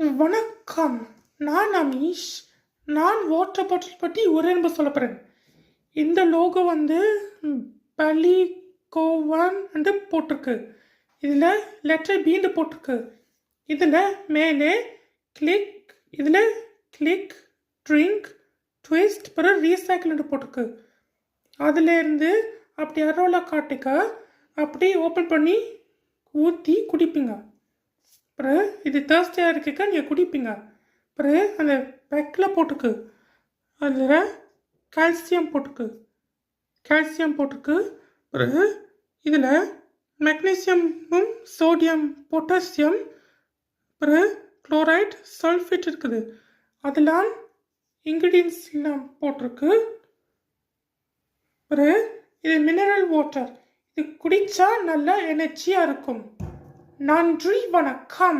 வணக்கம். நான் அமீஷ். நான் வாட்டர் பாட்டில் பற்றி ஒரே நம்ப சொல்ல போகிறேன். இந்த லோகோ வந்து பலிகோவன் போட்டிருக்கு. இதில் லெட்டர் பீண்டு போட்டிருக்கு. இதில் மேலே கிளிக், இதில் கிளிக், ட்ரிங்க், ட்விஸ்ட், பிறகு ரீசைக்கிள் போட்டிருக்கு. அதுலேருந்து அப்படி அரோலா காட்டிக்க அப்படி ஓப்பன் பண்ணி ஊற்றி குடிப்பீங்க. பிறகு இது தேர்ஸ்டியாக இருக்க நீங்கள் குடிப்பீங்க. பிறகு அந்த பேக்கில் போட்டுக்கு அதில் கால்சியம் போட்டுக்கு. பிறகு இதில் மெக்னீசியமும் சோடியம் பொட்டாசியம் பிறகு குளோரைட் சல்ஃபேட் இருக்குது. அதெல்லாம் இன்க்ரீடியன்ஸ்லாம் போட்டிருக்கு. பிறகு இது மினரல் வாட்டர். இது குடித்தா நல்லா எனர்ஜியாக இருக்கும். நன்றி, வணக்கம்.